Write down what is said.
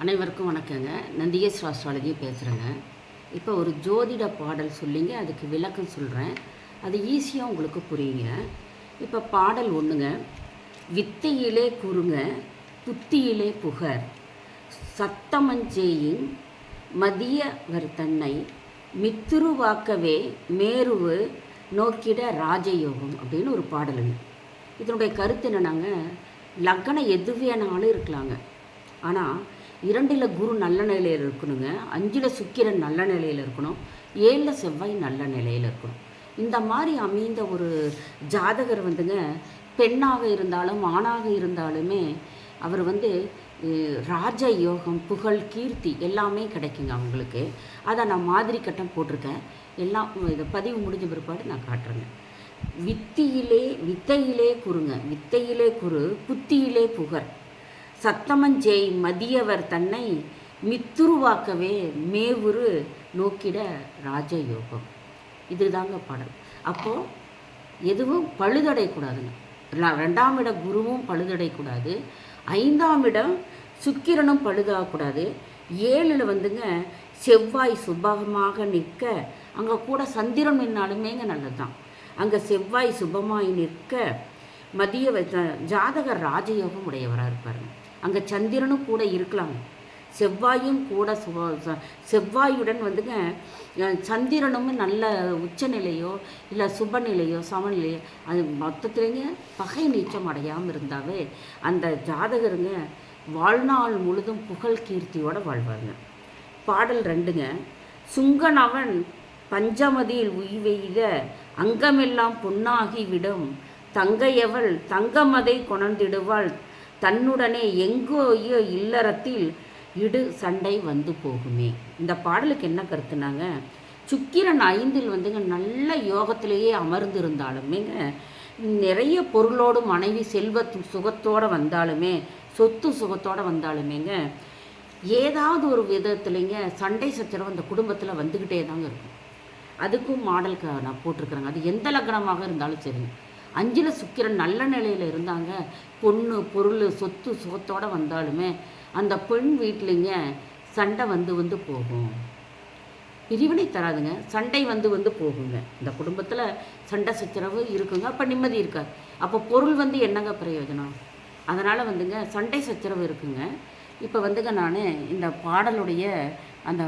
அனைவருக்கும் வணக்கங்க. நந்திகேஸ் அஸ்ட்ராலஜி பேசுகிறேங்க. இப்போ ஒரு ஜோதிட பாடல் சொல்லிங்க, அதுக்கு விளக்கம் சொல்கிறேன். அது ஈஸியாக உங்களுக்கு புரியுங்க. இப்போ பாடல் ஒன்றுங்க. வித்தையிலே குறுங்க, புத்தியிலே புகர், சத்தமஞ்சேயின் மதியவர் தன்னை மித்துருவாக்கவே மேருவு நோக்கிட ராஜயோகம் அப்படின்னு ஒரு பாடலுங்க. இதனுடைய கருத்து என்னன்னாங்க, லக்னம் எது வேணாலும் இருக்கலாங்க. ஆனால் 2ல் குரு நல்ல நிலையில் இருக்கணுங்க, 5ல் சுக்கிரன் நல்ல நிலையில் இருக்கணும், 7ல் செவ்வாய் நல்ல நிலையில் இருக்கணும். இந்த மாதிரி அமைந்த ஒரு ஜாதகர் வந்துங்க, பெண்ணாக இருந்தாலும் ஆணாக இருந்தாலுமே அவர் ராஜ யோகம், புகழ், கீர்த்தி எல்லாமே கிடைக்குங்க அவங்களுக்கு. அதை நான் மாதிரி கட்டம் போட்டிருக்கேன். எல்லாம் இதை பதிவு முடிஞ்ச பிற்பாடு நான் காட்டுறேங்க. வித்தையிலே குறுங்க, வித்தையிலே குறு, புத்தியிலே புகர், சத்தமஞ்சேய் மதியவர் தன்னை மித்துருவாக்கவே மேவுரு நோக்கிட ராஜயோகம். இதுதாங்க பாடல். அப்போது எதுவும் பழுதடையக்கூடாதுங்க. 2ஆம் இட குருவும் பழுதடையக்கூடாது, 5ஆம் இடம் சுக்கிரனும் பழுதாகக்கூடாது, 7ல் செவ்வாய் சுபமாக நிற்க, அங்கே கூட சந்திரன் நின்னாலுமேங்க நல்லது தான். அங்கே செவ்வாய் சுபமாய் நிற்க ஜாதகர் ராஜயோகம் உடையவராக இருப்பாருங்க. அங்கே சந்திரனும் கூட இருக்கலாங்க, செவ்வாயும் கூட செவ்வாயுடன் சந்திரனும் நல்ல உச்சநிலையோ இல்லை சுபநிலையோ சமநிலையோ அது மொத்தத்துலேங்க பகை நீச்சம் அடையாமல் இருந்தாவே அந்த ஜாதகருங்க வாழ்நாள் முழுதும் புகழ் கீர்த்தியோடு வாழ்வாருங்க. பாடல் 2ங்க. சுங்கனவன் பஞ்சமதியில் உய்வெய்த அங்கமெல்லாம் பொன்னாகி விடும், தங்கையவள் தங்கமதை கொணர்ந்திடுவாள், தன்னுடனே எங்கோயோ இல்லறத்தில் இடு சண்டை வந்து போகுமே. இந்த பாடலுக்கு என்ன கருத்துனாங்க, சுக்கிரன் 5ல் நல்ல யோகத்திலேயே அமர்ந்து இருந்தாலுமேங்க, நிறைய பொருளோடு மனைவி சுகத்தோடு வந்தாலுமே, சொத்து சுகத்தோடு வந்தாலுமேங்க, ஏதாவது ஒரு விதத்துலேங்க சண்டை சச்சரவு அந்த குடும்பத்தில் வந்துக்கிட்டே தாங்க இருக்கும். அதுக்கும் மாடலுக்கு நான் போட்டிருக்கிறேங்க. அது எந்த லக்னமாக இருந்தாலும் சரிங்க. 5ல் சுக்கிரன் நல்ல நிலையில் இருந்தாங்க, பொண்ணு பொருள் சொத்து சுகத்தோடு வந்தாலுமே அந்த பெண் வீட்டிலிங்க சண்டை வந்து போகும். பிரிவினை தராதுங்க, சண்டை வந்து போகுங்க. இந்த குடும்பத்தில் சண்டை சச்சரவு இருக்குங்க, அப்போ நிம்மதி இருக்காது. அப்போ பொருள் என்னங்க பிரயோஜனம்? அதனால் சண்டை சச்சரவு இருக்குங்க. இப்போ நான் இந்த பாடலுடைய அந்த